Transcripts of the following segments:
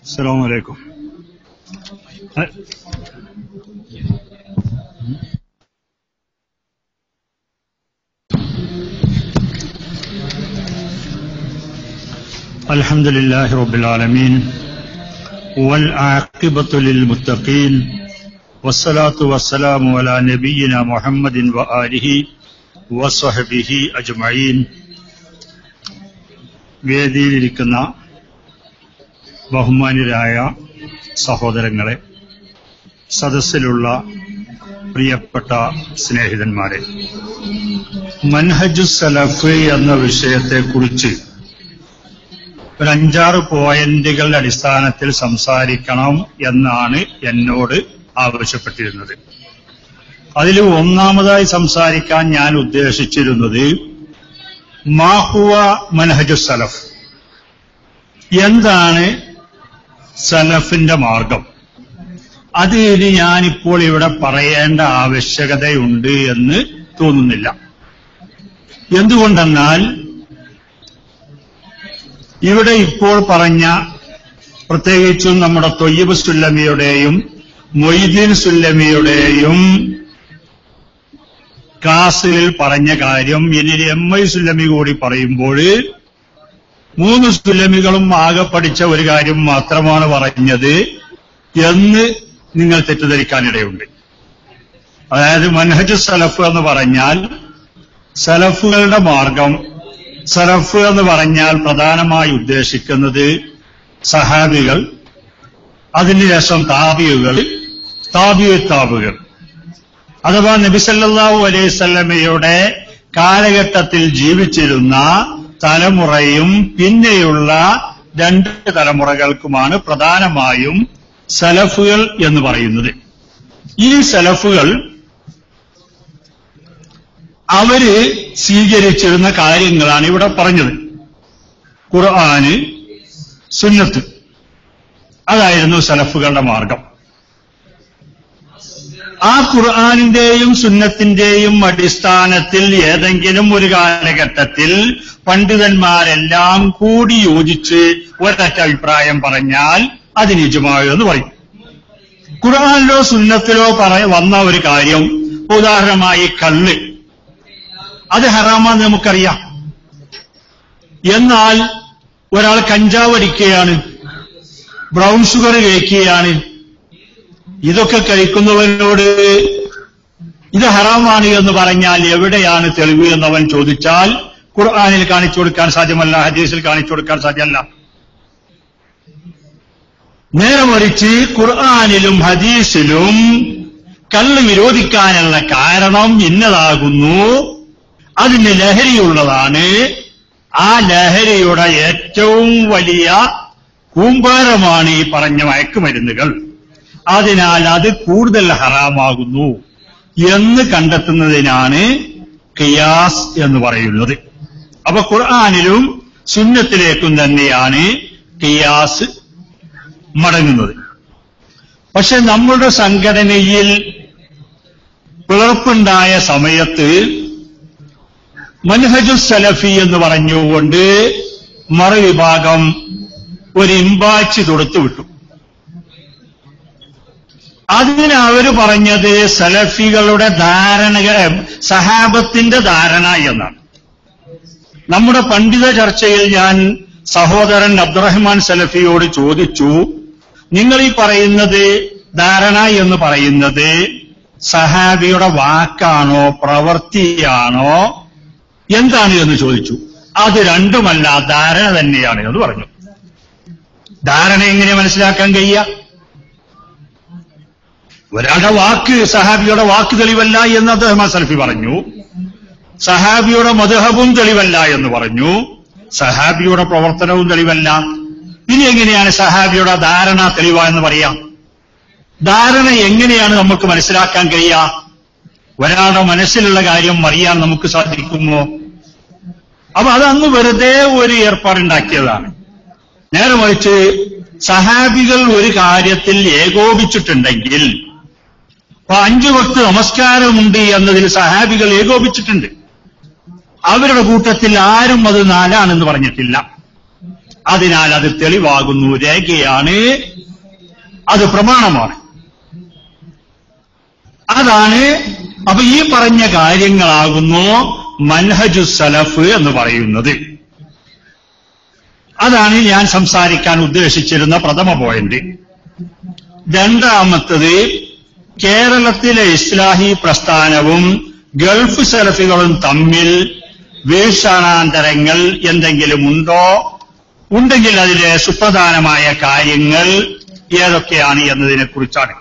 السلام عليكم. الحمد لله رب العالمين والعاقبة للمتقين والصلاة والسلام على نبينا محمد وآله وصحبه أجمعين. വേദിയിലിരിക്കുന്ന ബഹുമാന്യരായ സഹോദരങ്ങളെ, സദസ്സിലുള്ള പ്രിയപ്പെട്ട സ്നേഹിതന്മാരെ, മൻഹജു സലഫ് എന്ന വിഷയത്തെക്കുറിച്ച് ഒരു 5-6 പോയിന്റുകളുടെ അടിസ്ഥാനത്തിൽ സംസാരിക്കണം എന്നാണ് എന്നോട് ആവശ്യപ്പെട്ടിരുന്നത്. അതിൽ ഒന്നാമതായി സംസാരിക്കാൻ ഞാൻ ഉദ്ദേശിച്ചിരുന്നത് മാഹുവ മൻഹജു സലഫ്, എന്താണ് സലഫിന്റെ മാർഗം. അത് ഇനി ഞാനിപ്പോൾ ഇവിടെ പറയേണ്ട ആവശ്യകതയുണ്ട് എന്ന് തോന്നുന്നില്ല. എന്തുകൊണ്ടെന്നാൽ ഇവിടെ ഇപ്പോൾ പറഞ്ഞ, പ്രത്യേകിച്ചും നമ്മുടെ തൊയ്യിബ് സുല്ലമിയുടെയും മൊയ്തീൻ സുല്ലമിയുടെയും ക്ലാസ്സിൽ പറഞ്ഞ കാര്യം ഇനി MI സുല്ലമി കൂടി പറയുമ്പോൾ 3 സുല്ലമികളും ആകെ പഠിച്ച ഒരു കാര്യം മാത്രമാണ് പറഞ്ഞത് എന്ന് നിങ്ങൾ തെറ്റിദ്ധരിക്കാനിടയുണ്ട്. അതായത് മൻഹജ് സലഫ് എന്ന് പറഞ്ഞാൽ സലഫുകളുടെ മാർഗം. സലഫ് എന്ന് പറഞ്ഞാൽ പ്രധാനമായി ഉദ്ദേശിക്കുന്നത് സഹാബികൾ, അതിനുശേഷം താബിയുകൾ, താബിയുത്താബുകൾ, അഥവാ നബി സല്ലല്ലാഹു അലൈഹി വസല്ലമയുടെ കാലഘട്ടത്തിൽ ജീവിച്ചിരുന്ന തലമുറയും പിന്നെയുള്ള 2 തലമുറകൾക്കുമാണ് പ്രധാനമായും സലഫുകൾ എന്ന് പറയുന്നത്. ഈ സലഫുകൾ അവര് സ്വീകരിച്ചിരുന്ന കാര്യങ്ങളാണ് ഇവിടെ പറഞ്ഞത്. ഖുർആന്, സുന്നത്ത്, അതായിരുന്നു സലഫുകളുടെ മാർഗം. ആ ഖുർആനിന്റെയും സുന്നത്തിന്റെയും അടിസ്ഥാനത്തിൽ ഏതെങ്കിലും ഒരു കാലഘട്ടത്തിൽ പണ്ഡിതന്മാരെല്ലാം കൂടി യോജിച്ച് ഒരൊറ്റ അഭിപ്രായം പറഞ്ഞാൽ അതിന് ഇജ്മാ എന്ന് പറയും. ഖുർആനിലോ സുന്നത്തിലോ വന്ന ഒരു കാര്യം, ഉദാഹരണമായി കള്ള്, അത് ഹറാമാന്ന് നമുക്കറിയാം. എന്നാൽ ഒരാൾ കഞ്ചാവ് അടിക്കുകയാണ്, ബ്രൗൺ ഷുഗർ കഴിക്കുകയാണ്, ഇതൊക്കെ കഴിക്കുന്നവനോട് ഇത് ഹറാമാണ് എന്ന് പറഞ്ഞാൽ എവിടെയാണ് തെളിവ് എന്നവൻ ചോദിച്ചാൽ ഖുർആനിൽ കാണിച്ചു കൊടുക്കാൻ സാധ്യമല്ല, ഹദീസിൽ കാണിച്ചു കൊടുക്കാൻ സാധ്യമല്ല. നേരെ മറിച്ച് ഖുർആനിലും ഹദീസിലും കള്ള് വിരോധിക്കാനുള്ള കാരണം ഇന്നതാകുന്നു, അതിന് ലഹരിയുള്ളതാണ്, ആ ലഹരിയുടെ ഏറ്റവും വലിയ കൂമ്പാരമാണ് ഈ പറഞ്ഞ മയക്കുമരുന്നുകൾ, അതിനാൽ അത് കൂടുതൽ ഹറാമാകുന്നു എന്ന് കണ്ടെത്തുന്നതിനാണ് ഖിയാസ് എന്ന് പറയുന്നത്. അപ്പൊ ഖുർആനിലും സുന്നത്തിലേക്കും തന്നെയാണ് ഖിയാസ് മടങ്ങുന്നത്. പക്ഷെ നമ്മുടെ സംഘടനയിൽ പിളർപ്പുണ്ടായ സമയത്ത് മൻഹജു സലഫി എന്ന് പറഞ്ഞുകൊണ്ട് മറുവിഭാഗം ഒരു ഇമ്പാച്ചി തൊടുത്തു വിട്ടു. അതിന് അവര് പറഞ്ഞത് സലഫികളുടെ ധാരണകൾ സഹാബത്തിന്റെ ധാരണ എന്നാണ്. നമ്മുടെ പണ്ഡിത ചർച്ചയിൽ ഞാൻ സഹോദരൻ അബ്ദുറഹ്മാൻ സലഫിയോട് ചോദിച്ചു, നിങ്ങൾ ഈ പറയുന്നത് ധാരണ എന്ന് പറയുന്നത് സഹാബിയുടെ വാക്കാണോ പ്രവൃത്തിയാണോ എന്താണ് എന്ന് ചോദിച്ചു. അത് രണ്ടുമല്ല, ധാരണ തന്നെയാണ് എന്ന് പറഞ്ഞു. ധാരണ എങ്ങനെ മനസ്സിലാക്കാൻ കഴിയുക? ഒരാളുടെ വാക്ക് സഹാബിയുടെ വാക്ക് തെളിവല്ല എന്ന് അബ്ദുറഹ്മാൻ സലഫി പറഞ്ഞു, സഹാബിയുടെ മദ്ഹബും തെളിവല്ല എന്ന് പറഞ്ഞു, സഹാബിയുടെ പ്രവർത്തനവും തെളിവല്ല. ഇനി എങ്ങനെയാണ് സഹാബിയുടെ ധാരണ തെളിവ എന്ന് പറയാം? ധാരണ എങ്ങനെയാണ് നമുക്ക് മനസ്സിലാക്കാൻ കഴിയുക? ഒരാളുടെ മനസ്സിലുള്ള കാര്യം അറിയാൻ നമുക്ക് സാധിക്കുമോ? അപ്പൊ അതന്ന് വെറുതെ ഒരു ഏർപ്പാടുണ്ടാക്കിയതാണ്. നേരെ മറിച്ച് സഹാബികൾ ഒരു കാര്യത്തിൽ ഏകോപിച്ചിട്ടുണ്ടെങ്കിൽ, 5 വക്ത് നമസ്കാരമുണ്ട് എന്നതിൽ സഹാബികൾ ഏകോപിച്ചിട്ടുണ്ട്. അവരുടെ കൂട്ടത്തിൽ ആരും അത് 4 പറഞ്ഞിട്ടില്ല. അതിനാൽ അത് തെളിവാകുന്നു, രേഖയാണ്, അത് പ്രമാണമാണ്. അതാണ്. അപ്പൊ ഈ പറഞ്ഞ കാര്യങ്ങളാകുന്നു മൻഹജു സലഫ് എന്ന് പറയുന്നത്. അതാണ് ഞാൻ സംസാരിക്കാൻ ഉദ്ദേശിച്ചിരുന്ന പ്രഥമ പോയിന്റ്. രണ്ടാമത്തത്, കേരളത്തിലെ ഇസ്ലാഹി പ്രസ്ഥാനവും ഗൾഫ് സലഫികളും തമ്മിൽ വീക്ഷണാന്തരങ്ങൾ എന്തെങ്കിലും ഉണ്ടോ? ഉണ്ടെങ്കിൽ അതിലെ സുപ്രധാനമായ കാര്യങ്ങൾ ഏതൊക്കെയാണ് എന്നതിനെ കുറിച്ചാണ്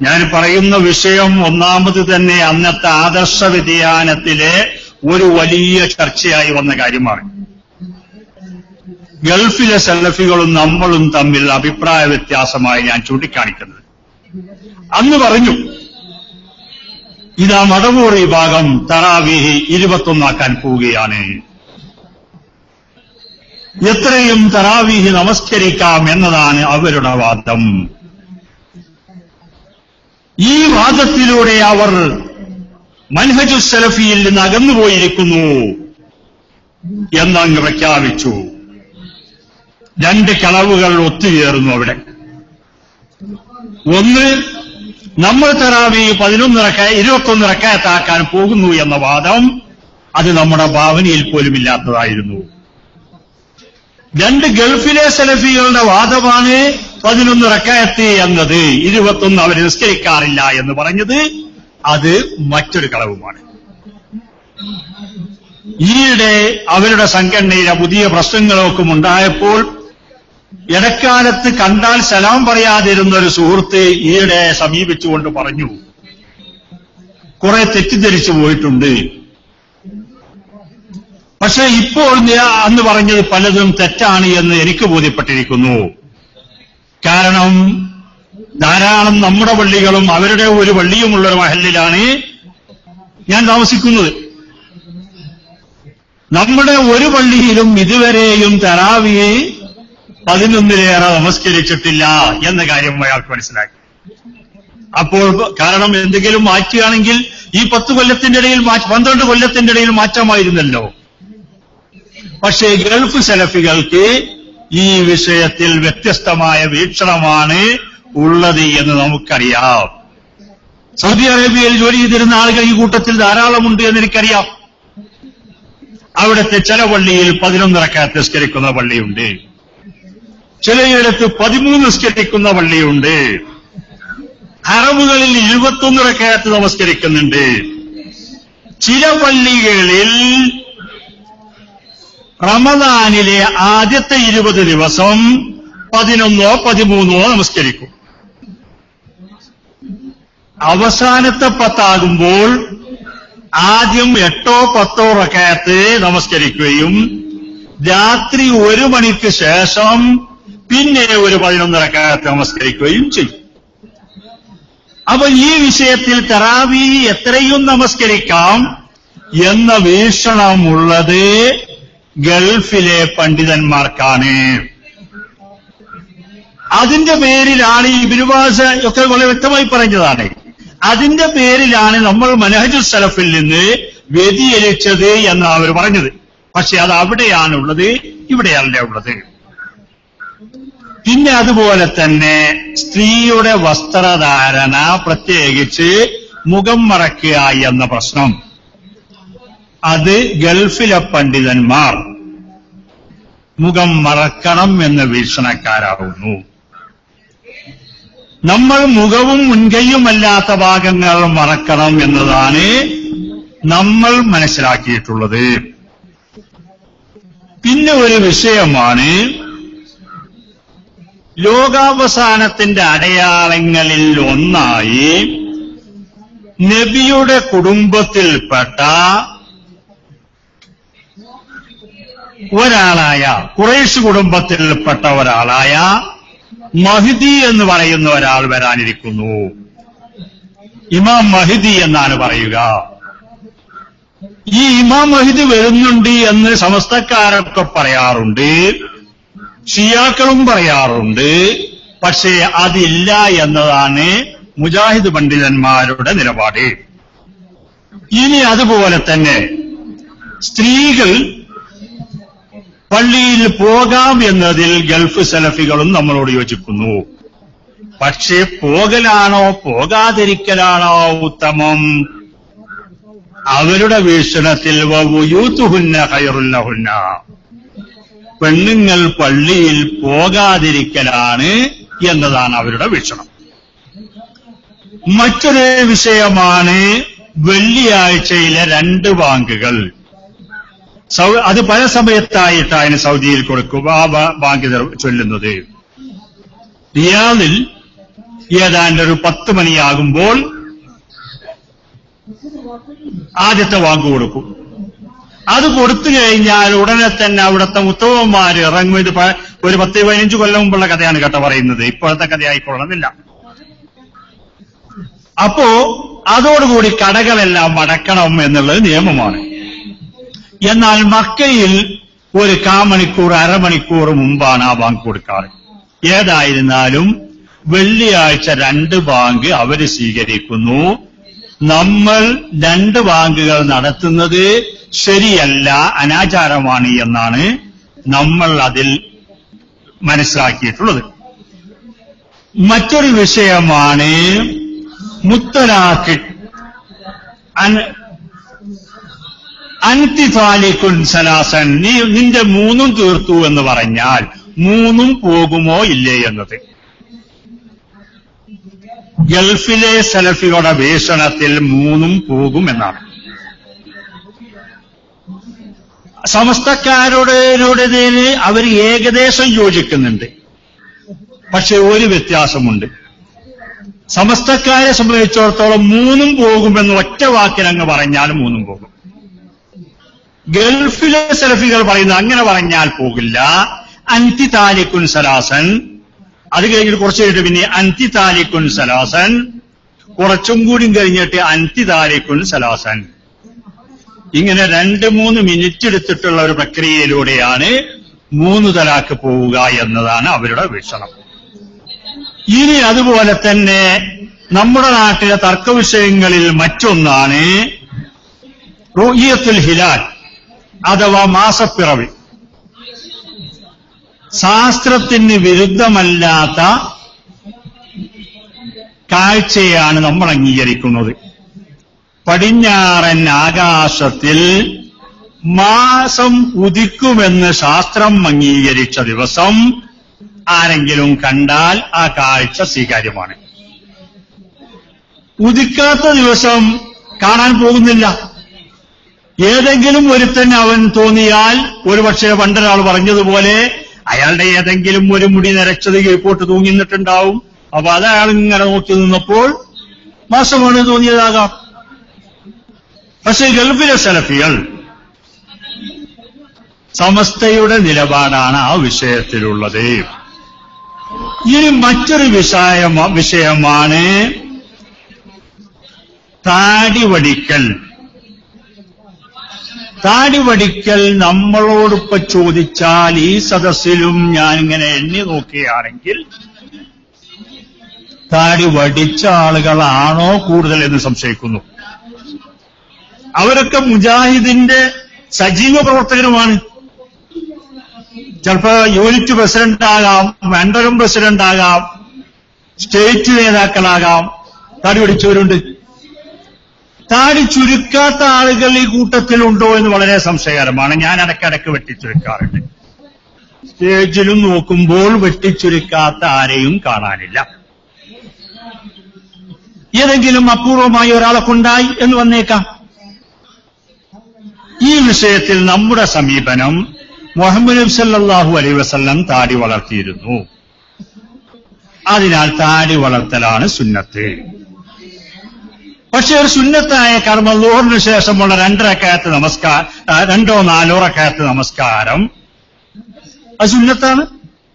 ഞാൻ പറയുന്ന വിഷയം. ഒന്നാമത് തന്നെ അന്നത്തെ ആദർശ വ്യതിയാനത്തിലെ ഒരു വലിയ ചർച്ചയായി വന്ന കാര്യമാണ്. ഗൾഫിലെ സലഫികളും നമ്മളും തമ്മിൽ അഭിപ്രായ വ്യത്യാസമായി ഞാൻ ചൂണ്ടിക്കാണിക്കുന്നത്. അന്ന് പറഞ്ഞു, ഇതാ മടവൂർ വിഭാഗം തറാവീഹ് 21 പോവുകയാണ്, എത്രയും തറാവീഹ് നമസ്കരിക്കാം എന്നതാണ് അവരുടെ വാദം. ഈ വാദത്തിലൂടെ അവർ മൻഹജു സലഫിയിൽ നിന്ന് അകന്നുപോയിരിക്കുന്നു എന്നങ്ങ് പ്രഖ്യാപിച്ചു. രണ്ട് കളവുകൾ ഒത്തുചേർന്നു അവിടെ. ഒന്ന്, നമ്മൾ തറാവീഹ് 21 റക്അത്താക്കാൻ പോകുന്നു എന്ന വാദം, അത് നമ്മുടെ ഭാവനയിൽ പോലും ഇല്ലാത്തതായിരുന്നു. രണ്ട്, ഗൾഫിലെ സലഫികളുടെ വാദമാണ് 11 റക്അത്ത് എന്നത്, 21 അവർ നിസ്കരിക്കാറില്ല എന്ന് പറഞ്ഞത്, അത് മറ്റൊരു കളവുമാണ്. ഈയിടെ അവരുടെ സംഘടനയിലെ പുതിയ പ്രശ്നങ്ങളൊക്കെ ഉണ്ടായപ്പോൾ ഇടക്കാലത്ത് കണ്ടാൽ സലാം പറയാതിരുന്ന ഒരു സുഹൃത്ത് ഈയിടെ സമീപിച്ചുകൊണ്ട് പറഞ്ഞു, കുറെ തെറ്റിദ്ധരിച്ചു പോയിട്ടുണ്ട്, പക്ഷെ ഇപ്പോൾ അന്ന് പറഞ്ഞത് പലതും തെറ്റാണ് എന്ന് എനിക്ക് ബോധ്യപ്പെട്ടിരിക്കുന്നു. കാരണം ധാരാളം നമ്മുടെ പള്ളികളും അവരുടെ ഒരു പള്ളിയുമുള്ളൊരു മഹല്ലിലാണ് ഞാൻ താമസിക്കുന്നത്. നമ്മുടെ ഒരു പള്ളിയിലും ഇതുവരെയും തറാവീഹ് 11 നമസ്കരിച്ചിട്ടില്ല എന്ന കാര്യം അയാൾക്ക് മനസ്സിലാക്കി. അപ്പോൾ കാരണം എന്തെങ്കിലും മാറ്റുകയാണെങ്കിൽ ഈ 10 കൊല്ലത്തിന്റെ ഇടയിൽ 12 കൊല്ലത്തിന്റെ ഇടയിൽ മാറ്റമായിരുന്നല്ലോ. പക്ഷേ ഗൾഫ് സലഫികൾക്ക് ഈ വിഷയത്തിൽ വ്യത്യസ്തമായ വീക്ഷണമാണ് ഉള്ളത് എന്ന് നമുക്കറിയാം. സൗദി അറേബ്യയിൽ ജോലി ചെയ്തിരുന്ന ആളുകൾ ഈ കൂട്ടത്തിൽ ധാരാളമുണ്ട് എന്നെനിക്കറിയാം. അവിടുത്തെ ചില പള്ളിയിൽ 11 റക്അത്ത് നിസ്കരിക്കുന്ന പള്ളിയുണ്ട്, ചിലയിടത്ത് 13 നിസ്കരിക്കുന്ന പള്ളിയുണ്ട്, ഹറമുകളിൽ 21 റക്അത്ത് നമസ്കരിക്കുന്നുണ്ട്. ചില പള്ളികളിൽ റമദാനിലെ ആദ്യത്തെ 20 ദിവസം 11 13 നമസ്കരിക്കും. അവസാനത്തെ 10 ആകുമ്പോൾ ആദ്യം 8 10 റക്അത്ത് നമസ്കരിക്കുകയും രാത്രി 1 മണിക്ക് ശേഷം പിന്നെ ഒരു 11 റക്അത്ത് നമസ്കരിക്കുകയും ചെയ്യും. അപ്പൊ ഈ വിഷയത്തിൽ തറാവീഹ് എത്രയും നമസ്കരിക്കാം എന്ന വീക്ഷണമുള്ളത് ഗൾഫിലെ പണ്ഡിതന്മാർക്കാണ്. അതിന്റെ പേരിലാണ് ഇബ്നു ബാസ് ഒക്കെ വളരെ വ്യക്തമായി പറഞ്ഞതാണ്. അതിന്റെ പേരിലാണ് നമ്മൾ മൻഹജു സലഫിൽ നിന്ന് വ്യതിചലിച്ചത് എന്നാണ് അവർ പറഞ്ഞത്. പക്ഷെ അത് അവിടെയാണുള്ളത്, ഇവിടെയല്ല ഉള്ളത്. പിന്നെ അതുപോലെ തന്നെ സ്ത്രീയുടെ വസ്ത്രധാരണ, പ്രത്യേകിച്ച് മുഖം മറയ്ക്കുക എന്ന പ്രശ്നം, അത് ഗൾഫിലെ പണ്ഡിതന്മാർ മുഖം മറക്കണം എന്ന വീക്ഷണക്കാരാകുന്നു. നമ്മൾ മുഖവും മുൻകൈയുമല്ലാത്ത ഭാഗങ്ങൾ മറക്കണം എന്നതാണ് നമ്മൾ മനസ്സിലാക്കിയിട്ടുള്ളത്. പിന്നെ ഒരു വിഷയമാണ് ലോകാവസാനത്തിന്റെ അടയാളങ്ങളിൽ ഒന്നായി നബിയുടെ കുടുംബത്തിൽപ്പെട്ട ഒരാളായ, ഖുറൈശ് കുടുംബത്തിൽപ്പെട്ട ഒരാളായ മഹ്ദി എന്ന് പറയുന്ന ഒരാൾ വരാനിരിക്കുന്നു. ഇമാം മഹ്ദി എന്നാണ് പറയുക. ഈ ഇമാം മഹ്ദി വരുന്നുണ്ട് എന്ന് സമസ്തക്കാരൊക്കെ പറയാറുണ്ട്, ഷിയാക്കളും പറയാറുണ്ട്. പക്ഷേ അതില്ല എന്നതാണ് മുജാഹിദ് പണ്ഡിതന്മാരുടെ നിലപാട്. ഇനി അതുപോലെ തന്നെ സ്ത്രീകൾ പള്ളിയിൽ പോകാം എന്നതിൽ ഗൾഫ് സലഫികളും നമ്മളോട് യോജിക്കുന്നു. പക്ഷേ പോകലാണോ പോകാതിരിക്കലാണോ ഉത്തമം? അവരുടെ വീക്ഷണത്തിൽ വവുയൂതുഹുന്ന ഖൈറുൽ ലഹുന്ന, പെണ്ണുങ്ങൾ പള്ളിയിൽ പോകാതിരിക്കലാണ് എന്നതാണ് അവരുടെ വീക്ഷണം. മറ്റൊരു വിഷയമാണ് വെള്ളിയാഴ്ചയിലെ 2 ബാങ്കുകൾ. അത് പല സമയത്തായിട്ടാണ് സൗദിയിൽ കൊടുക്കുക ആ ബാങ്ക് ചൊല്ലുന്നത്. റിയാദിൽ ഏതാണ്ട് ഒരു 10 മണിയാകുമ്പോൾ ആദ്യത്തെ ബാങ്ക് കൊടുക്കും. അത് കൊടുത്തു കഴിഞ്ഞാൽ ഉടനെ തന്നെ അവിടുത്തെ ഉത്തമന്മാര് ഇറങ്ങും. ഇത് ഒരു 10-15 കൊല്ലം മുമ്പുള്ള കഥയാണ് കേട്ടോ പറയുന്നത്, ഇപ്പോഴത്തെ കഥയായിക്കൊള്ളണമെന്നില്ല. അപ്പോ അതോടുകൂടി കടകളെല്ലാം അടക്കണം എന്നുള്ളത് നിയമമാണ്. എന്നാൽ മക്കയിൽ ഒരു കാമണിക്കൂർ അരമണിക്കൂർ മുമ്പാണ് ആ ബാങ്ക് കൊടുക്കാറ്. ഏതായിരുന്നാലും വെള്ളിയാഴ്ച 2 ബാങ്ക് അവര് സ്വീകരിക്കുന്നു. നമ്മൾ 2 ബാങ്കുകൾ നടത്തുന്നത് ശരിയല്ല, അനാചാരമാണ് എന്നാണ് നമ്മൾ അതിൽ മനസ്സിലാക്കിയിട്ടുള്ളത്. മറ്റൊരു വിഷയമാണ് മുത്തലാഖ്. അൻതിഫാലിക്കുൻ സലാസൻ, നിന്റെ 3 തീർത്തു എന്ന് പറഞ്ഞാൽ 3 പോകുമോ ഇല്ലേ എന്നത്. ഗൾഫിലെ സലഫികളുടെ വീക്ഷണത്തിൽ 3 പോകുമെന്നാണ്. സമസ്തക്കാരോടേതിന് അവർ ഏകദേശം യോജിക്കുന്നുണ്ട്. പക്ഷെ ഒരു വ്യത്യാസമുണ്ട്. സമസ്തക്കാരെ സംബന്ധിച്ചിടത്തോളം 3 പോകുമെന്ന് ഒറ്റ വാക്കിനങ്ങ് പറഞ്ഞാൽ 3 പോകും. ഗൾഫിലെ സലഫികൾ പറയുന്നത് അങ്ങനെ പറഞ്ഞാൽ പോകില്ല. അൻതി താലിക്കുൻ സലാസൻ, അത് കഴിഞ്ഞിട്ട് കുറച്ച് കഴിഞ്ഞിട്ട് പിന്നെ അൻതി താലിക്കുൻ സലാസൻ, കുറച്ചും കൂടി കഴിഞ്ഞിട്ട് അൻതി താലിക്കുൻ സലാസൻ. ഇങ്ങനെ 2-3 മിനിറ്റ് എടുത്തിട്ടുള്ള ഒരു പ്രക്രിയയിലൂടെയാണ് 3 തലാക്ക് പോവുക എന്നതാണ് അവരുടെ വീക്ഷണം. ഇനി അതുപോലെ തന്നെ നമ്മുടെ നാട്ടിലെ തർക്കവിഷയങ്ങളിൽ മറ്റൊന്നാണ് റുഇയത്തുൽ ഹിലാൽ അഥവാ മാസപ്പിറവി. ശാസ്ത്രത്തിന് വിരുദ്ധമല്ലാത്ത കാഴ്ചയാണ് നമ്മൾ അംഗീകരിക്കുന്നത്. പടിഞ്ഞാറൻ ആകാശത്തിൽ മാസം ഉദിക്കുമെന്ന് ശാസ്ത്രം അംഗീകരിച്ച ദിവസം ആരെങ്കിലും കണ്ടാൽ ആ കാഴ്ച സ്വീകാര്യമാണ്. ഉദിക്കാത്ത ദിവസം കാണാൻ പോകുന്നില്ല. ഏതെങ്കിലും ഒരുത്തൻ അവൻ തോന്നിയാൽ, ഒരുപക്ഷെ പണ്ടൊരാൾ പറഞ്ഞതുപോലെ അയാളുടെ ഏതെങ്കിലും ഒരു മുടി നരച്ചത് കീഴ്പോട്ട് തൂങ്ങിന്നിട്ടുണ്ടാവും. അപ്പൊ അത് അയാൾ ഇങ്ങനെ നോക്കി നിന്നപ്പോൾ മാസമാണ് തോന്നിയതാകാം. പക്ഷെ ഗൾഫിലെ സലഫികൾ സമസ്തയുടെ നിലപാടാണ് ആ വിഷയത്തിലുള്ളത്. ഇനി മറ്റൊരു വിഷയമാണ് താടി വടിക്കൽ. താടി വടിക്കൽ നമ്മളോടിപ്പോ ചോദിച്ചാൽ ഈ സദസ്സിലും ഞാനിങ്ങനെ എണ്ണി നോക്കുകയാണെങ്കിൽ താടി വടിച്ച ആളുകളാണോ കൂടുതൽ എന്ന് സംശയിക്കുന്നു. അവരൊക്കെ മുജാഹിദിന്റെ സജീവ പ്രവർത്തകരുമാണ്. ചിലപ്പോ യൂണിറ്റ് പ്രസിഡന്റ് ആകാം, മണ്ഡലം പ്രസിഡന്റ് ആകാം, സ്റ്റേറ്റ് നേതാക്കളാകാം. താടി വടിച്ചവരുണ്ട്. താടി ചുരുക്കാത്ത ആളുകൾ ഈ കൂട്ടത്തിലുണ്ടോ എന്ന് വളരെ സംശയകരമാണ്. ഞാൻ ഇടയ്ക്കിടയ്ക്ക് വെട്ടിച്ചുരുക്കാറുണ്ട്. സ്റ്റേജിലും നോക്കുമ്പോൾ വെട്ടിച്ചുരുക്കാത്ത ആരെയും കാണാനില്ല. ഏതെങ്കിലും അപൂർവമായി ഒരാളെ കൊണ്ടായി എന്ന് വന്നേക്കാം. ഈ വിഷയത്തിൽ നമ്മുടെ സമീപനം മുഹമ്മദ് നബി സല്ലല്ലാഹു അലൈഹി വസല്ലം താടി വളർത്തിയിരുന്നു. അതിനാൽ താടി വളർത്തലാണ് സുന്നത്ത്. പക്ഷെ ഒരു സുന്നത്തായ കർമ്മം ളുഹറിന് ശേഷമുള്ള 2 റക്അത്ത് നമസ്കാരം, 2-4 റക്അത്ത് നമസ്കാരം അത് സുന്നത്താണ്.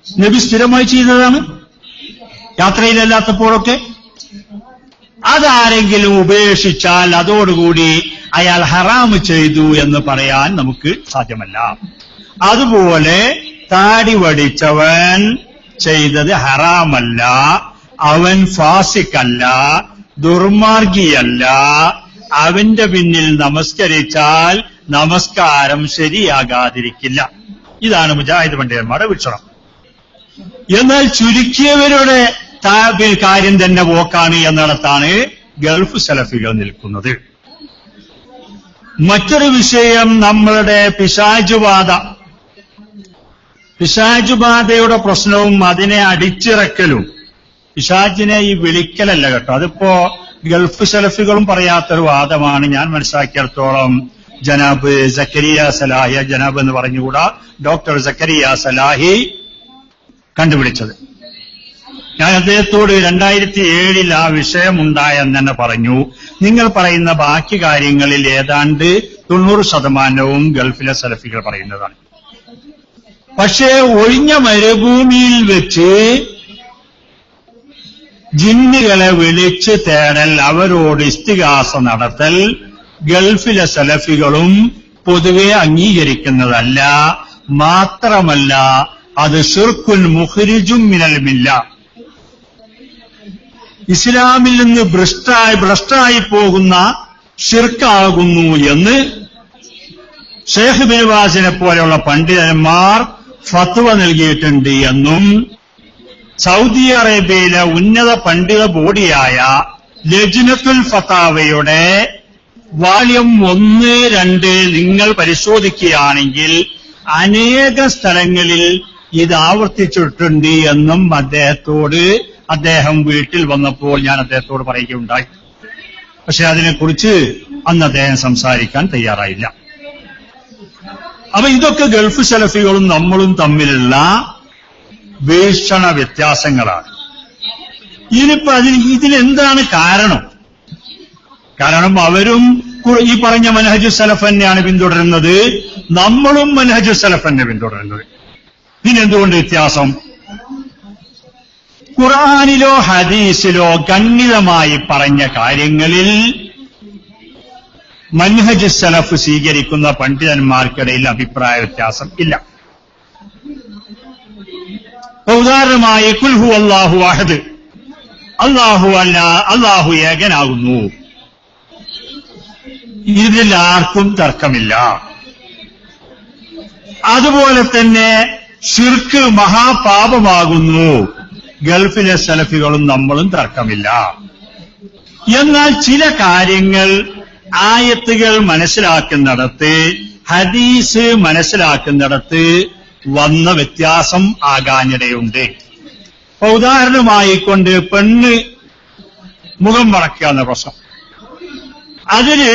നബി സ്ഥിരമായി ചെയ്തതാണ് യാത്രയിലല്ലാത്തപ്പോഴൊക്കെ. അതാരെങ്കിലും ഉപേക്ഷിച്ചാൽ അതോടുകൂടി അയാൾ ഹറാമ് ചെയ്തു എന്ന് പറയാൻ നമുക്ക് സാധ്യമല്ല. അതുപോലെ താടി വടിച്ചവൻ ചെയ്തത് ഹറാമല്ല, അവൻ ഫാസിഖല്ല, ദുർമാർഗിയല്ല. അവന്റെ പിന്നിൽ നമസ്കരിച്ചാൽ നമസ്കാരം ശരിയാകാതിരിക്കില്ല. ഇതാണ് മുജാഹിദ് പണ്ഡിതന്മാരുടെ വീക്ഷണം. എന്നാൽ ചുരുക്കിയവരുടെ കാര്യം തന്നെ പോക്കാണ് എന്നിടത്താണ് ഗൾഫ് സലഫികൾ നിൽക്കുന്നത്. മറ്റൊരു വിഷയം നമ്മളുടെ പിശാചുബാധയുടെ പ്രശ്നവും അതിനെ അടിച്ചിറക്കലും. പിശാചിനെ ഈ വിളിക്കലല്ല കേട്ടോ, അതിപ്പോ ഗൾഫ് സലഫികളും പറയാത്തൊരു വാദമാണ്. ഞാൻ മനസ്സിലാക്കിയിടത്തോളം ജനാബ് സക്കരിയ സലാഹി, ജനാബ് എന്ന് പറഞ്ഞുകൂടാ, ഡോക്ടർ സക്കരിയ സലാഹി കണ്ടുപിടിച്ചത്. ഞാൻ അദ്ദേഹത്തോട് 2007 ആ വിഷയമുണ്ടായെന്ന് തന്നെ പറഞ്ഞു. നിങ്ങൾ പറയുന്ന ബാക്കി കാര്യങ്ങളിൽ ഏതാണ്ട് 90% ഗൾഫിലെ സലഫികൾ പറയുന്നതാണ്. പക്ഷേ ഒഴിഞ്ഞ മരുഭൂമിയിൽ വെച്ച് ജിന്നുകളെ വിളിച്ച് തേടൽ, അവരോട് ഇസ്തിഗാസ നടത്തൽ ഗൾഫിലെ സലഫികളും പൊതുവെ അംഗീകരിക്കുന്നതല്ല. മാത്രമല്ല അത് ശിർക്കുൻ മുഖ്രിജും മിനൽ മില്ല, ഇസ്ലാമിൽ നിന്ന് ഭ്രഷ്ടായി പോകുന്ന ഷിർക്കാകുന്നു എന്ന് ഷേഖ് ബിൻ ബാസിനെ പോലെയുള്ള പണ്ഡിതന്മാർ ഫത്വ നൽകിയിട്ടുണ്ട് എന്നും സൗദി അറേബ്യയിലെ ഉന്നത പണ്ഡിത ബോഡിയായ ലജ്നത്തുൽ ഫതാവയുടെ വാള്യം 1, 2 നിങ്ങൾ പരിശോധിക്കുകയാണെങ്കിൽ അനേക സ്ഥലങ്ങളിൽ ഇത് ആവർത്തിച്ചിട്ടുണ്ട് എന്നും അദ്ദേഹം വീട്ടിൽ വന്നപ്പോൾ ഞാൻ അദ്ദേഹത്തോട് പറയുകയുണ്ടായി. പക്ഷെ അതിനെക്കുറിച്ച് അന്ന് അദ്ദേഹം സംസാരിക്കാൻ തയ്യാറായില്ല. അപ്പൊ ഇതൊക്കെ ഗൾഫ് സലഫികളും നമ്മളും തമ്മിലുള്ള വീക്ഷണ വ്യത്യാസങ്ങളാണ്. ഇനിയിപ്പോ ഇതിനെന്താണ് കാരണം? കാരണം അവരും ഈ പറഞ്ഞ മനഹജു സലഫ് തന്നെയാണ് പിന്തുടരുന്നത്, നമ്മളും മനഹജു സലഫ് തന്നെ പിന്തുടരുന്നത്. ഇതിനെന്തുകൊണ്ട് വ്യത്യാസം? ഖുർആനിലോ ഹദീസിലോ ഖണ്ഡിതമായി പറഞ്ഞ കാര്യങ്ങളിൽ മൻഹജ് സലഫ് സ്വീകരിക്കുന്ന പണ്ഡിതന്മാർക്കിടയിൽ അഭിപ്രായ വ്യത്യാസം ഇല്ല. ഉദാഹരണമായി ഖുൽ ഹു അല്ലാഹു അഹദ്, അല്ലാഹു ഏകനാകുന്നു, ഇതിൽ ആർക്കും തർക്കമില്ല. അതുപോലെ തന്നെ ശിർക്ക് മഹാപാപമാകുന്നു, ഗൾഫിലെ സലഫികളും നമ്മളും തർക്കമില്ല. എന്നാൽ ചില കാര്യങ്ങൾ ആയത്തുകൾ മനസ്സിലാക്കുന്നിടത്ത്, ഹദീസ് മനസ്സിലാക്കുന്നിടത്ത് വന്ന വ്യത്യാസം ആകാനിടയുണ്ട്. ഉദാഹരണമായിക്കൊണ്ട് പെണ്ണ് മുഖം മറക്കുക എന്ന പ്രശ്നം, അതിന്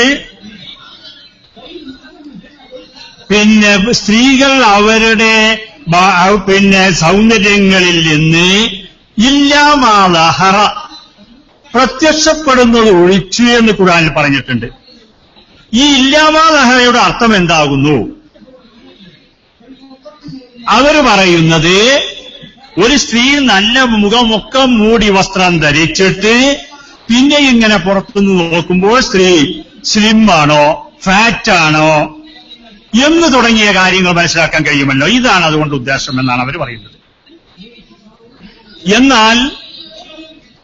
സ്ത്രീകൾ അവരുടെ സൗന്ദര്യങ്ങളിൽ നിന്ന് ഇല്ലാമാഹറ പ്രത്യക്ഷപ്പെടുന്നത് ഒഴിച്ചു എന്ന് ഖുർആനിൽ പറഞ്ഞിട്ടുണ്ട്. ഈ ഇല്ലാമാഹറയുടെ അർത്ഥം എന്താകുന്നു? അവര് പറയുന്നത് ഒരു സ്ത്രീ നല്ല മുഖമൊക്കെ മൂടി വസ്ത്രം ധരിച്ചിട്ട് പിന്നെ ഇങ്ങനെ പുറത്തുനിന്ന് നോക്കുമ്പോൾ സ്ത്രീ സ്ലിമാണോ ഫാറ്റാണോ എന്ന് തുടങ്ങിയ കാര്യങ്ങൾ മനസ്സിലാക്കാൻ കഴിയുമല്ലോ. ഇതാണ് അതുകൊണ്ട് ഉദ്ദേശം എന്നാണ് അവർ പറയുന്നത്. എന്നാൽ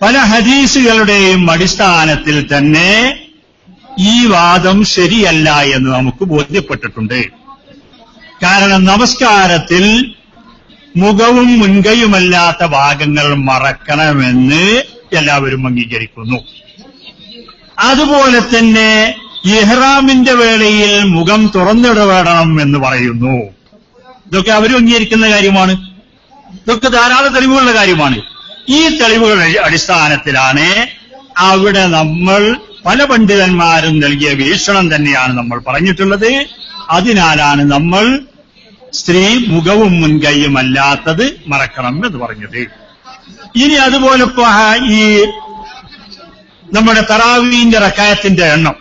പല ഹദീസുകളുടെയും അടിസ്ഥാനത്തിൽ തന്നെ ഈ വാദം ശരിയല്ല എന്ന് നമുക്ക് ബോധ്യപ്പെട്ടിട്ടുണ്ട്. കാരണം നമസ്കാരത്തിൽ മുഖവും മുൻകൈയുമല്ലാത്ത ഭാഗങ്ങൾ മറക്കണമെന്ന് എല്ലാവരും അംഗീകരിക്കുന്നു. അതുപോലെ തന്നെ ഇഹ്റാമിന്റെ വേളയിൽ മുഖം തുറന്നിടപെടണം എന്ന് പറയുന്നു. ഇതൊക്കെ അവരും അംഗീകരിക്കുന്ന കാര്യമാണ്. ഇതൊക്കെ ധാരാളം തെളിവുകളുടെ കാര്യമാണ്. ഈ തെളിവുകളുടെ അടിസ്ഥാനത്തിലാണ് അവിടെ നമ്മൾ പല പണ്ഡിതന്മാരും നൽകിയ വീക്ഷണം തന്നെയാണ് നമ്മൾ പറഞ്ഞിട്ടുള്ളത്. അതിനാലാണ് നമ്മൾ സ്ത്രീ മുഖവും മുൻകൈയും അല്ലാത്തത് മറക്കണം എന്ന് പറഞ്ഞത്. ഇനി അതുപോലെ ഈ നമ്മുടെ തറാവീന്റെ റക്അത്തിന്റെ എണ്ണം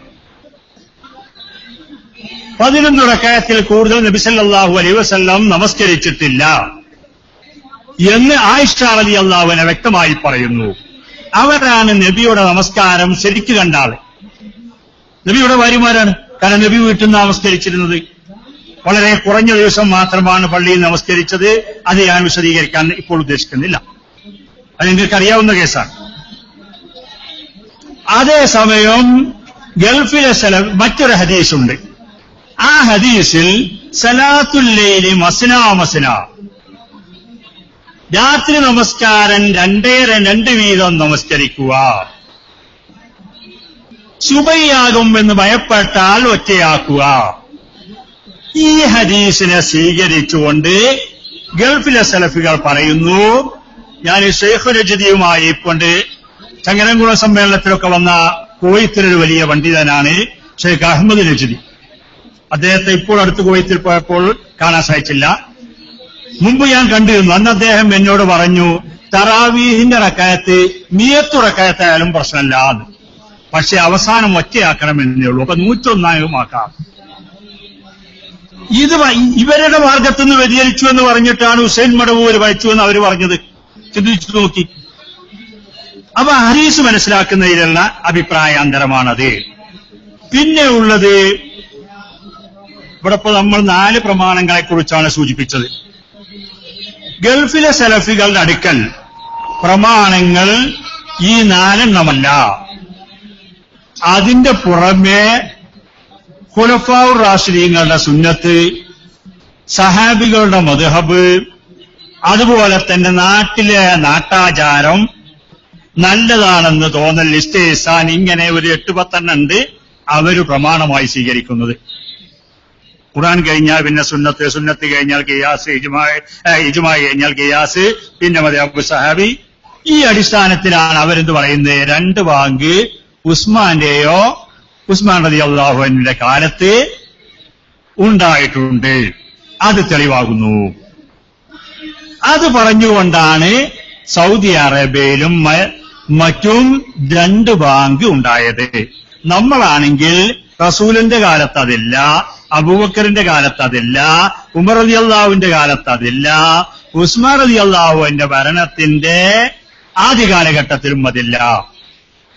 11 റക്അത്തിൽ കൂടുതൽ നബി സല്ലല്ലാഹു അലൈഹി വസല്ലം നമസ്കരിച്ചിട്ടില്ല എന്ന് ആയിഷ റളിയല്ലാഹു അൻഹ വ്യക്തമായി പറയുന്നു. അവരാണ് നബിയുടെ നമസ്കാരം ശരിക്ക് കണ്ട ആള്. നബിയുടെ ഭാര്യമാരാണ്. കാരണം നബി വീട്ടിൽ നിന്ന് നമസ്കരിച്ചിരുന്നത് വളരെ കുറഞ്ഞ ദിവസം മാത്രമാണ് പള്ളിയിൽ നമസ്കരിച്ചത്. അത് ഞാൻ വിശദീകരിക്കാൻ ഇപ്പോൾ ഉദ്ദേശിക്കുന്നില്ല, അത് നിങ്ങൾക്ക് അറിയാവുന്ന കേസാണ്. അതേസമയം ഗൾഫിലെ മറ്റൊരു ഹദീസുണ്ട്. ആ ഹദീസിൽ സലാത്തുൽ ലൈലി മസ്നാ മസ്നാ, രാത്രി നമസ്കാരം രണ്ട് വീതം നമസ്കരിക്കുക, സുബഹിയാകും എന്ന് ഭയപ്പെട്ടാൽ ഒറ്റയാക്കുക. ഈ ഹദീസിനെ സ്വീകരിച്ചുകൊണ്ട് ഗൾഫിലെ സലഫികൾ പറയുന്നു, ഞാൻ ഷെയ്ഖ് നജ്ദിയുമായി കൊണ്ട് ചങ്ങരംകുളം സമ്മേളനത്തിലൊക്കെ വന്ന കുവൈത്തിലൊരു വലിയ പണ്ഡിതനാണ് ഷെയ്ഖ് അഹമ്മദ് നജ്ദി. അദ്ദേഹത്തെ ഇപ്പോൾ അടുത്ത് കുവൈത്തിൽ പോയപ്പോൾ കാണാൻ സാധിച്ചില്ല. മുമ്പ് ഞാൻ കണ്ടിരുന്നു. അന്ന് അദ്ദേഹം എന്നോട് പറഞ്ഞു, തറാവീഹിന്റെ റക്അത്ത് നിയത്ത് റക്അത്തായാലും പ്രശ്നമില്ല എന്ന്, പക്ഷെ അവസാനം ഒറ്റയാക്കണമെന്നേ ഉള്ളൂ. അപ്പൊ 101 ആക്കാം. ഇത് ഇവരുടെ മാർഗത്തുനിന്ന് വ്യതിചലിച്ചു എന്ന് പറഞ്ഞിട്ടാണ് ഹുസൈൻ മടവൂര് വായിച്ചു എന്ന് അവർ പറഞ്ഞത്. ചിന്തിച്ചു നോക്കി. അപ്പൊ ഹദീസ് മനസ്സിലാക്കുന്നതിലുള്ള അഭിപ്രായാന്തരമാണത്. പിന്നെ ഉള്ളത് ഇവിടെ ഇപ്പൊ നമ്മൾ 4 പ്രമാണങ്ങളെ കുറിച്ചാണ് സൂചിപ്പിച്ചത്. ഗൾഫിലെ സലഫികളുടെ അടുക്കൽ പ്രമാണങ്ങൾ ഈ 4 അതിന്റെ പുറമെ ഖുലഫാഉർ റാഷിദീങ്ങളുടെ സുന്നത്ത്, സഹാബികളുടെ മദ്ഹബ്, അതുപോലെ തന്നെ നാട്ടിലെ നാട്ടാചാരം, നല്ലതാണെന്ന് തോന്നൽ, ഇസ്തിഹ്സാൻ, ഇങ്ങനെ ഒരു 8-10 ഉണ്ട് അവര് പ്രമാണമായി സ്വീകരിക്കുന്നത്. ഖുർആൻ കഴിഞ്ഞാൽ പിന്നെ സുന്നത്ത്, സുന്നത്ത് കഴിഞ്ഞാൽ ഖിയാസ്, ഇജ്മാ കഴിഞ്ഞാൽ ഖിയാസ്, പിന്നെ മദ്ഹബ് സഹാബി. ഈ അടിസ്ഥാനത്തിലാണ് അവരെന്ത് പറയുന്നത്, 2 ബാങ്ക് ഉസ്മാൻ റളിയല്ലാഹു അൻഹുവിന്റെ കാലത്ത് ഉണ്ടായിട്ടുണ്ട്, അത് തെളിവാകുന്നു. അത് പറഞ്ഞുകൊണ്ടാണ് സൗദി അറേബ്യയിലും മറ്റും 2 ബാങ്ക് ഉണ്ടായത്. നമ്മളാണെങ്കിൽ റസൂലിന്റെ കാലത്ത് അതില്ല, അബൂബക്കറിന്റെ കാലത്ത് അതില്ല, ഉമർ റളിയല്ലാഹുവിന്റെ കാലത്ത് അതില്ല, ഉസ്മാൻ റളിയല്ലാഹുവിന്റെ ഭരണത്തിന്റെ ആദ്യ കാലഘട്ടത്തിലും അതില്ല.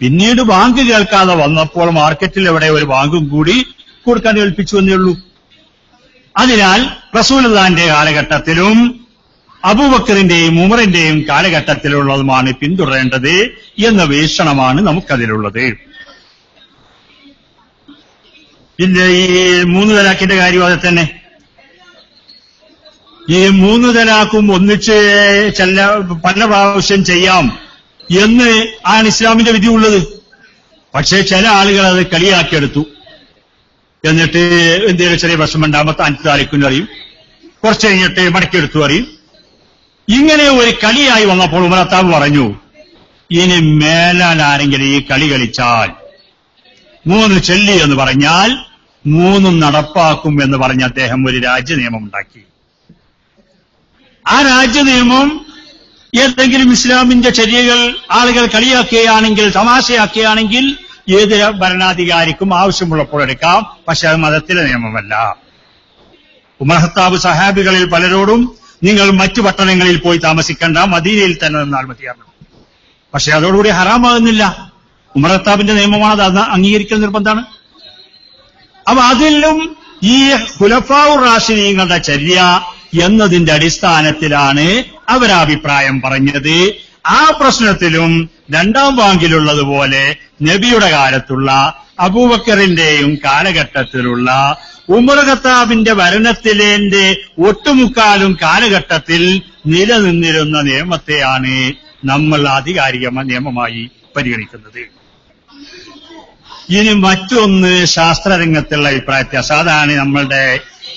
പിന്നീട് ബാങ്ക് കേൾക്കാതെ വന്നപ്പോൾ മാർക്കറ്റിൽ എവിടെ ഒരു ബാങ്കും കൂടി കൊടുക്കാൻ ഏൽപ്പിച്ചു എന്നേ ഉള്ളൂ. അതിനാൽ റസൂലുള്ളാഹിന്റെ കാലഘട്ടത്തിലും അബൂബക്കറിന്റെയും ഉമറിന്റെയും കാലഘട്ടത്തിലുള്ളതുമാണ് പിന്തുടരേണ്ടത് എന്ന വീക്ഷണമാണ് നമുക്കതിലുള്ളത്. പിന്നെ ഈ 3 തലാഖിന്റെ കാര്യം അത് തന്നെ. ഈ 3 തലാഖും ഒന്നിച്ച് പല പ്രാവശ്യം ചെയ്യാം എന്ന് ആണ് ഇസ്ലാമിന്റെ വിധി ഉള്ളത്. പക്ഷേ ചില ആളുകൾ അത് കളിയാക്കിയെടുത്തു. എന്നിട്ട് എന്തെങ്കിലും ചെറിയ പ്രശ്നം ഉണ്ടാകുമ്പോൾ 5 താലിക്കുന്നു അറിയും, കുറച്ച് കഴിഞ്ഞിട്ട് മടക്കിയെടുത്തു അറിയും. ഇങ്ങനെ ഒരു കളിയായി വന്നപ്പോൾ ഉമർ ഖത്താബ് പറഞ്ഞു, ഇനി മേലാൽ ആരെങ്കിലും ഈ കളി കളിച്ചാൽ 3 ചൊല്ലി എന്ന് പറഞ്ഞാൽ 3 നടപ്പാക്കും എന്ന് പറഞ്ഞ് അദ്ദേഹം ഒരു രാജ്യനിയമം ഉണ്ടാക്കി. ആ രാജ്യനിയമം ഏതെങ്കിലും ഇസ്ലാമിന്റെ ചര്യകൾ ആളുകൾ കളിയാക്കുകയാണെങ്കിൽ, തമാശയാക്കുകയാണെങ്കിൽ ഏത് ഭരണാധികാരിക്കും ആവശ്യമുള്ളപ്പോൾ എടുക്കാം. പക്ഷെ അത് മതത്തിലെ നിയമമല്ല. ഉമർ ഖത്താബ് സഹാബികളിൽ പലരോടും നിങ്ങൾ മറ്റു പട്ടണങ്ങളിൽ പോയി താമസിക്കേണ്ട, മദീനയിൽ തന്നെ നിന്നാൽ മതിയായിരുന്നു. പക്ഷെ അതോടുകൂടി ഹറാമാകുന്നില്ല. ഉമർ ഖത്താബിന്റെ നിയമമാണ്, അത് അംഗീകരിക്കൽ നിർബന്ധമാണ്. അപ്പൊ അതിലും ഈ ഖുലഫാഉർ റാഷിദീങ്ങളുടെ ചര്യ എന്നതിന്റെ അടിസ്ഥാനത്തിലാണ് അവരഭിപ്രായം പറഞ്ഞത്. ആ പ്രശ്നത്തിലും 2ാം ബാങ്കിലുള്ളതുപോലെ നബിയുടെ കാലത്തുള്ള, അബൂബക്കറിന്റെയും കാലഘട്ടത്തിലുള്ള, ഉമർ ഖത്താബിന്റെ ഭരണത്തിലെ ഒട്ടുമുക്കാലും കാലഘട്ടത്തിൽ നിലനിന്നിരുന്ന നിയമത്തെയാണ് നമ്മൾ ആധികാരിക നിയമമായി പരിഗണിക്കുന്നത്. ഇനി മറ്റൊന്ന് ശാസ്ത്രരംഗത്തുള്ള അഭിപ്രായ, അതാണ് നമ്മളുടെ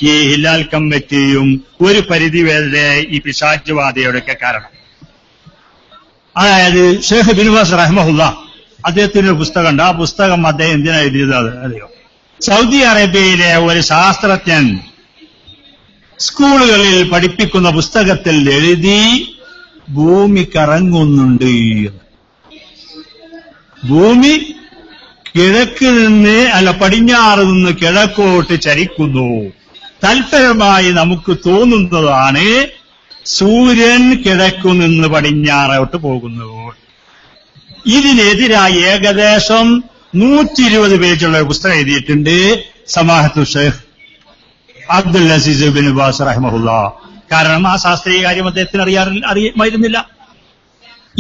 ഈ ഹിലാൽ കമ്മിറ്റിയും ഒരു പരിധിവരെ ഈ പിശാചുവാദിയുടെയൊക്കെ കാരണം. അതായത് ഷെയ്ഖ് ബിൻ ബാസ് റഹ്മഹുല്ലാഹ് അദ്ദേഹത്തിന്റെ ഒരു പുസ്തകമുണ്ട്. ആ പുസ്തകം അദ്ദേഹം എന്തിനാ എഴുതിയത് അറിയോ? സൗദി അറേബ്യയിലെ ഒരു ശാസ്ത്രജ്ഞൻ സ്കൂളുകളിൽ പഠിപ്പിക്കുന്ന പുസ്തകത്തിൽ എഴുതി, ഭൂമി കറങ്ങുന്നുണ്ട്. ഭൂമി കിഴക്ക് നിന്ന് പടിഞ്ഞാറ് നിന്ന് കിഴക്കോട്ട് ചരിക്കുന്നു. തൽഫലമായി നമുക്ക് തോന്നുന്നതാണ് സൂര്യൻ കിഴക്കു നിന്ന് പടിഞ്ഞാറോട്ട് പോകുന്നു. ഇതിനെതിരായി ഏകദേശം 120 പേജുള്ള ഒരു പുസ്തകം എഴുതിയിട്ടുണ്ട് സമാഹത്തു Sheikh Abdul Aziz bin Baz റഹ്മഹുല്ലാഹ്. കാരണം ആ ശാസ്ത്രീയ കാര്യം അദ്ദേഹത്തിന് അറിയാമായിരുന്നില്ല.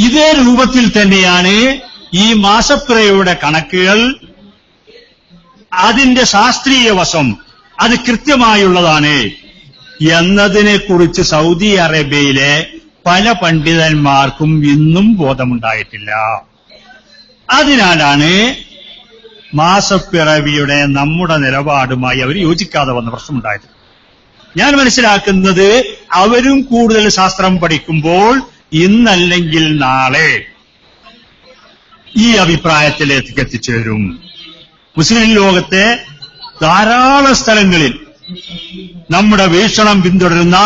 ഇതേ രൂപത്തിൽ തന്നെയാണ് ഈ മാസപ്പിറയുടെ കണക്കുകൾ, അതിന്റെ ശാസ്ത്രീയ വശം, അത് കൃത്യമായുള്ളതാണ് എന്നതിനെ കുറിച്ച് സൗദി അറേബ്യയിലെ പല പണ്ഡിതന്മാർക്കും ഇന്നും ബോധമുണ്ടായിട്ടില്ല. അതിനാലാണ് മാസപ്പിറവിയുടെ നമ്മുടെ നിലപാടുമായി അവർ യോജിക്കാതെ വന്ന പ്രശ്നമുണ്ടായത്. ഞാൻ മനസ്സിലാക്കുന്നത് അവരും കൂടുതൽ ശാസ്ത്രം പഠിക്കുമ്പോൾ ഇന്നല്ലെങ്കിൽ നാളെ ഈ അഭിപ്രായത്തിലേക്ക് എത്തിച്ചേരും. മുസ്ലിം ലോകത്തെ ധാരാളം സ്ഥലങ്ങളിൽ നമ്മുടെ വീക്ഷണം പിന്തുടരുന്ന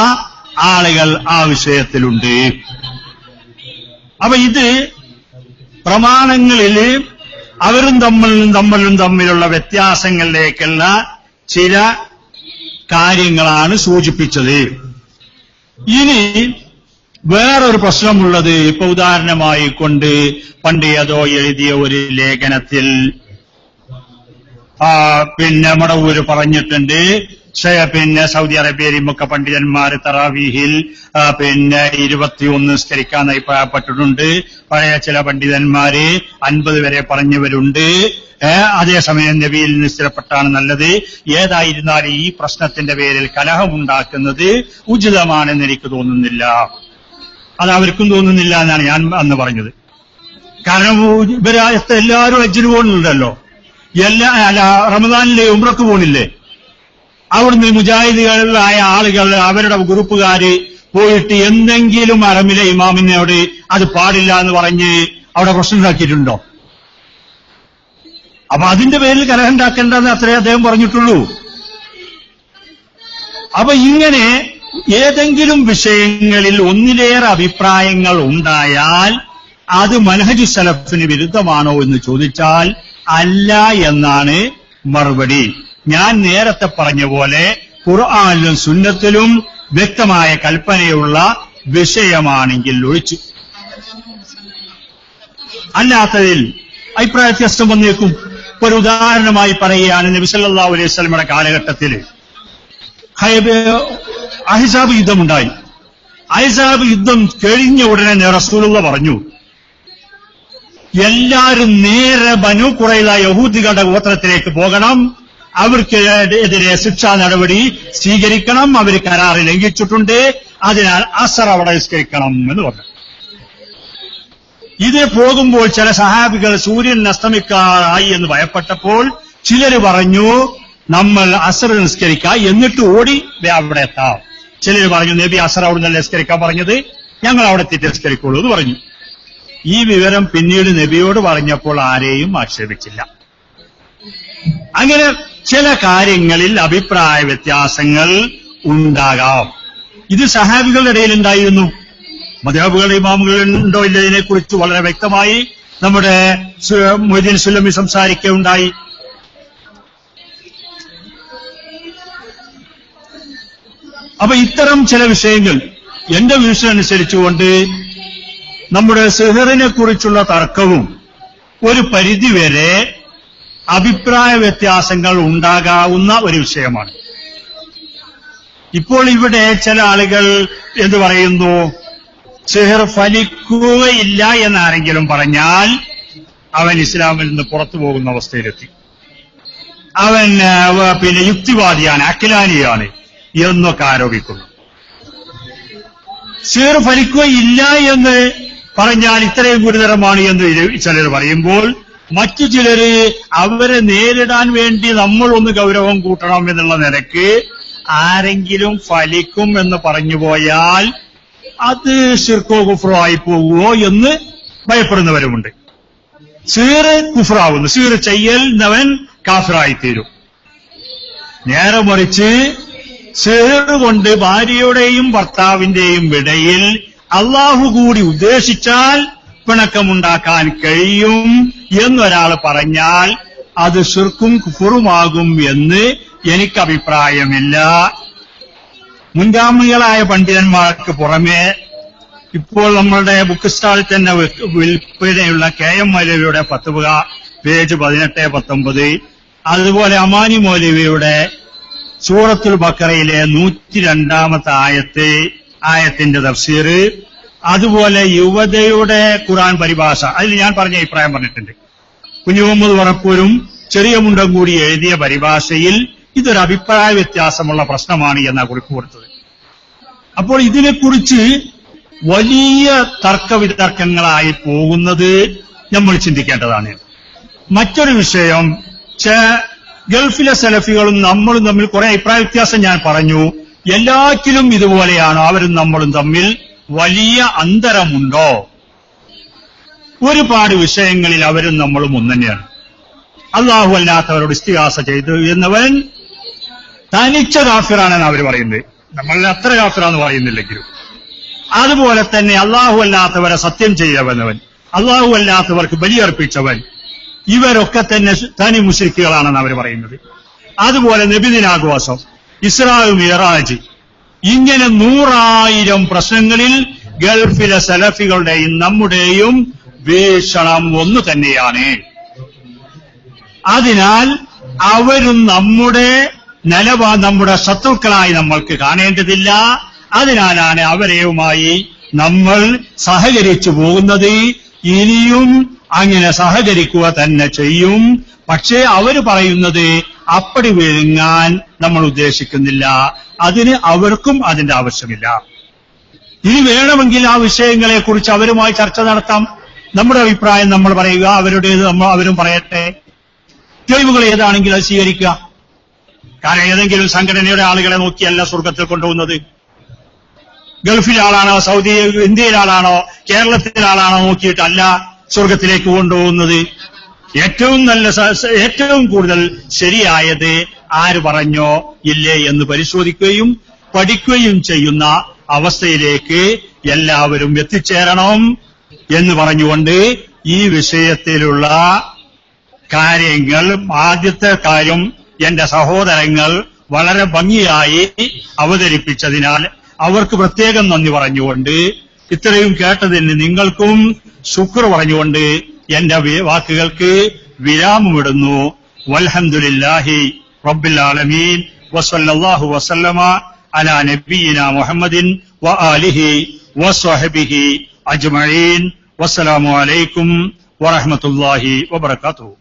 ആളുകൾ ആ വിഷയത്തിലുണ്ട്. അപ്പൊ ഇത് പ്രമാണങ്ങളിൽ അവരും തമ്മിലുള്ള വ്യത്യാസങ്ങളിലേക്കുള്ള ചില കാര്യങ്ങളാണ് സൂചിപ്പിച്ചത്. ഇനി വേറൊരു പ്രശ്നമുള്ളത്, ഇപ്പൊ ഉദാഹരണമായി കൊണ്ട് പണ്ട് ഏതോ എഴുതിയ ഒരു ലേഖനത്തിൽ മടവൂര് പറഞ്ഞിട്ടുണ്ട്, സൗദി അറേബ്യയിലും ഒക്കെ പണ്ഡിതന്മാര് തറാവീഹിൽ 21 നിസ്കരിക്കാൻ അഭിപ്രായപ്പെട്ടിട്ടുണ്ട്. പഴയ ചില പണ്ഡിതന്മാര് 50 വരെ പറഞ്ഞവരുണ്ട്. അതേസമയം നബിയിൽ നിന്ന് സ്ഥിരപ്പെട്ടാണ് നല്ലത്. ഏതായിരുന്നാലും ഈ പ്രശ്നത്തിന്റെ പേരിൽ കലഹമുണ്ടാക്കുന്നത് ഉചിതമാണെന്ന് എനിക്ക് തോന്നുന്നില്ല. അത് അവർക്കും തോന്നുന്നില്ല എന്നാണ് ഞാൻ അന്ന് പറഞ്ഞത്. കാരണം എല്ലാവരും ഹജ്ജിന് പോകുന്നുണ്ടല്ലോ, റമദാനിലെ ഉംറക്ക് പോണില്ലേ? അവിടുന്ന് മുജാഹിദുകളായ ആളുകൾ അവരുടെ ഗ്രൂപ്പുകാര് പോയിട്ട് എന്തെങ്കിലും അറമിലെ ഇമാമിനോട് അത് പാടില്ല എന്ന് പറഞ്ഞ് അവിടെ പ്രശ്നം ഉണ്ടാക്കിയിട്ടുണ്ടോ? അപ്പൊ അതിന്റെ പേരിൽ കലഹം ഉണ്ടാക്കേണ്ടെന്ന് അത്രേ അദ്ദേഹം പറഞ്ഞിട്ടുള്ളൂ. അപ്പൊ ഇങ്ങനെ ഏതെങ്കിലും വിഷയങ്ങളിൽ ഒന്നിലേറെ അഭിപ്രായങ്ങൾ ഉണ്ടായാൽ അത് മനഹജു സലഫിന് വിരുദ്ധമാണോ എന്ന് ചോദിച്ചാൽ അല്ല എന്നാണ് മറുപടി. ഞാൻ നേരത്തെ പറഞ്ഞ പോലെ ഖുർആനിലും സുന്നത്തിലും വ്യക്തമായ കൽപ്പനയുള്ള വിഷയമാണെങ്കിൽ ഒഴിച്ചു, അല്ലാത്തതിൽ അഭിപ്രായ വ്യത്യാസം വന്നേക്കും. ഒരു ഉദാഹരണമായി പറയുകയാണ്, നബി സല്ലല്ലാഹു അലൈഹി വസല്ലമയുടെ കാലഘട്ടത്തിൽ അഹ്സാബ് യുദ്ധമുണ്ടായി. അഹ്സാബ് യുദ്ധം കഴിഞ്ഞ ഉടനെ റസൂലുള്ളാഹി പറഞ്ഞു, എല്ലാവരും നേരെ ബനൂ ഖുറൈള യഹൂദികളുടെ ഗോത്രത്തിലേക്ക് പോകണം, അവർക്കെതിരെ ശിക്ഷാ നടപടി സ്വീകരിക്കണം, അവർ കരാറ് ലംഘിച്ചിട്ടുണ്ട്, അതിനാൽ അസർ അവിടെ നിസ്കരിക്കണം എന്ന് പറഞ്ഞു. ഇത് പോകുമ്പോൾ ചില സഹാബികൾ സൂര്യൻ അസ്തമിക്കാറായി എന്ന് ഭയപ്പെട്ടപ്പോൾ ചിലര് പറഞ്ഞു നമ്മൾ അസർ നിസ്കരിക്കാം എന്നിട്ട് ഓടി അവിടെ എത്താം. ചിലര് പറഞ്ഞു നബി അസർ അവിടെ നിന്ന് നിസ്കരിക്കാൻ പറഞ്ഞത്, ഞങ്ങൾ അവിടെ എത്തിയിട്ട് നിസ്കരിക്കുള്ളൂ എന്ന് പറഞ്ഞു. ഈ വിവരം പിന്നീട് നബിയോട് പറഞ്ഞപ്പോൾ ആരെയും ആക്ഷേപിച്ചില്ല. അങ്ങനെ ചില കാര്യങ്ങളിൽ അഭിപ്രായ വ്യത്യാസങ്ങൾ ഉണ്ടാകാം. ഇത് സഹാബികളുടെ ഇടയിൽ ഉണ്ടായിരുന്നു. മദ്ഹബുകളുടെ ഇമാമുകൾ ഉണ്ടോ ഇല്ലതിനെ കുറിച്ച് വളരെ വ്യക്തമായി നമ്മുടെ മൊയ്തീൻ സുല്ലമി സംസാരിക്കുകയുണ്ടായി. അപ്പൊ ഇത്തരം ചില വിഷയങ്ങൾ എന്റെ വീക്ഷണം അനുസരിച്ചുകൊണ്ട് നമ്മുടെ സിഹറിനെ കുറിച്ചുള്ള തർക്കവും ഒരു പരിധിവരെ അഭിപ്രായ വ്യത്യാസങ്ങൾ ഉണ്ടാകാവുന്ന ഒരു വിഷയമാണ്. ഇപ്പോൾ ഇവിടെ ചില ആളുകൾ എന്ത് പറയുന്നു, സിഹർ ഫലിക്കുകയില്ല എന്നാരെങ്കിലും പറഞ്ഞാൽ അവൻ ഇസ്ലാമിൽ നിന്ന് പുറത്തു പോകുന്ന അവസ്ഥയിലെത്തി, അവൻ യുക്തിവാദിയാണ്, അഖിലാനിയാണ് എന്നൊക്കെ ആരോപിക്കുന്നു. സിഹർ ഫലിക്കുകയില്ല എന്ന് പറഞ്ഞാൽ ഇത്രയും ഗുരുതരമാണ് എന്ന് ചിലർ പറയുമ്പോൾ, മറ്റു ചിലര് അവരെ നേരിടാൻ വേണ്ടി നമ്മളൊന്ന് ഗൗരവം കൂട്ടണം എന്നുള്ള നിലക്ക് ആരെങ്കിലും ഫലിക്കും എന്ന് പറഞ്ഞു പോയാൽ അത് ശിർക്കോ കുഫ്രോ ആയി പോകുമോ എന്ന് ഭയപ്പെടുന്നവരുമുണ്ട്. സിഹർ കുഫ്രാവുന്നു, സിഹർ ചെയ്യൽന്നവൻ കാഫിറായിത്തീരും. നേരെ മറിച്ച് സിഹർ കൊണ്ട് ഭാര്യയുടെയും ഭർത്താവിന്റെയും ഇടയിൽ അള്ളാഹു കൂടി ഉദ്ദേശിച്ചാൽ പിണക്കമുണ്ടാക്കാൻ കഴിയും എന്നൊരാൾ പറഞ്ഞാൽ അത് ശിർക്കും കുഫറുമാകും എന്ന് എനിക്ക് അഭിപ്രായമില്ല. മുൻഗാമികളായ പണ്ഡിതന്മാർക്ക് പുറമെ ഇപ്പോൾ നമ്മളുടെ ബുക്ക് സ്റ്റാളിൽ തന്നെ വിൽപ്പനയുള്ള KM മൗലവിയുടെ ഫത്വ പേജ് 18-19, അതുപോലെ അമാനി മൗലവിയുടെ സൂറത്തുൽ ബഖറയിലെ 102 ആയത്തിന്റെ തഫ്സീർ, അതുപോലെ യുവതയുടെ ഖുർആൻ പരിഭാഷ, അതിൽ ഞാൻ പറഞ്ഞ അഭിപ്രായം പറഞ്ഞിട്ടുണ്ട്. കുഞ്ഞു മുഹമ്മദ് വറപ്പൂരും ചെറിയ മുണ്ടം കൂടി എഴുതിയ പരിഭാഷയിൽ ഇതൊരു അഭിപ്രായ വ്യത്യാസമുള്ള പ്രശ്നമാണ് എന്നാ കുറിപ്പ് കൊടുത്തത്. അപ്പോൾ ഇതിനെക്കുറിച്ച് വലിയ തർക്കവിതർക്കങ്ങളായി പോകുന്നത് നമ്മൾ ചിന്തിക്കേണ്ടതാണ്. മറ്റൊരു വിഷയം, ഗൾഫിലെ സലഫികളും നമ്മളും തമ്മിൽ കുറെ അഭിപ്രായ വ്യത്യാസം ഞാൻ പറഞ്ഞു. എല്ലാറ്റിലും ഇതുപോലെയാണോ? അവരും നമ്മളും തമ്മിൽ വലിയ അന്തരമുണ്ടോ? ഒരുപാട് വിഷയങ്ങളിൽ അവരും നമ്മളും ഒന്നുതന്നെയാണ്. അള്ളാഹു അല്ലാത്തവരോട് ഇസ്തിഗാസ ചെയ്തു എന്നവൻ തനിച്ച കാഫിറാണെന്ന് അവർ പറയുന്നത്. നമ്മൾ അത്ര കാഫിറാന്ന് പറയുന്നില്ലെങ്കിലും അതുപോലെ തന്നെ അള്ളാഹു അല്ലാത്തവരെ സത്യം ചെയ്തവനവൻ, അള്ളാഹു അല്ലാത്തവർക്ക് ബലിയർപ്പിച്ചവൻ, ഇവരൊക്കെ തന്നെ തനി മുശ്രിക്കുകളാണെന്ന് അവർ പറയുന്നത്. അതുപോലെ നബിദിനാഘോഷം, ഇസ്രാ മിഅ്റാജ്, ഇങ്ങനെ 100,000 പ്രശ്നങ്ങളിൽ ഗൾഫിലെ സലഫികളുടെയും നമ്മുടെയും വീക്ഷണം ഒന്നു തന്നെയാണ്. അതിനാൽ അവരും നമ്മുടെ നമ്മുടെ ശത്രുക്കളായി നമ്മൾക്ക് കാണേണ്ടതില്ല. അതിനാലാണ് അവരെയുമായി നമ്മൾ സഹകരിച്ചു പോകുന്നത്. ഇനിയും അങ്ങനെ സഹകരിക്കുക തന്നെ ചെയ്യും. പക്ഷേ അവര് പറയുന്നത് അപ്പടി വിഴുങ്ങാൻ നമ്മൾ ഉദ്ദേശിക്കുന്നില്ല. അതിന് അവർക്കും അതിന്റെ ആവശ്യമില്ല. ഇനി വേണമെങ്കിൽ ആ വിഷയങ്ങളെ കുറിച്ച് അവരുമായി ചർച്ച നടത്താം. നമ്മുടെ അഭിപ്രായം നമ്മൾ പറയുക, അവരുടേത് അവരും പറയട്ടെ. തെളിവുകൾ ഏതാണെങ്കിൽ അത് സ്വീകരിക്കുക. കാരണം ഏതെങ്കിലും സംഘടനയുടെ ആളുകളെ നോക്കിയല്ല സ്വർഗത്തിൽ കൊണ്ടുപോകുന്നത്. ഗൾഫിലെ ആളാണോ, സൗദി ഇന്ത്യയിലെ ആളാണോ, കേരളത്തിലെ ആളാണോ നോക്കിയിട്ടല്ല സ്വർഗത്തിലേക്ക് കൊണ്ടുപോകുന്നത്. ഏറ്റവും കൂടുതൽ ശരിയായത് ആര് പറഞ്ഞോ ഇല്ലേ എന്ന് പരിശോധിക്കുകയും പഠിക്കുകയും ചെയ്യുന്ന അവസ്ഥയിലേക്ക് എല്ലാവരും എത്തിച്ചേരണം എന്ന് പറഞ്ഞുകൊണ്ട് ഈ വിഷയത്തിലുള്ള കാര്യങ്ങൾ, ആദ്യത്തെ കാര്യം എന്റെ സഹോദരങ്ങൾ വളരെ ഭംഗിയായി അവതരിപ്പിച്ചതിനാൽ അവർക്ക് പ്രത്യേകം നന്ദി പറഞ്ഞുകൊണ്ട്, ഇത്രയും കേട്ടതിന് നിങ്ങൾക്കും ശുക്ർ പറഞ്ഞുകൊണ്ട് എന്റെ വാക്കുകൾക്ക് വിരാമമിടുന്നു. വൽഹംദുലില്ലാഹി റബ്ബിൽ ആലമീൻ വസല്ലല്ലാഹു വസല്ലമ അലാ നബിയിന മുഹമ്മദിൻ വആലിഹി വസ്വഹ്ബിഹി അജ്മഈൻ. വസ്സലാമു അലൈക്കും വറഹ്മത്തുള്ളാഹി വബറകാതുഹു.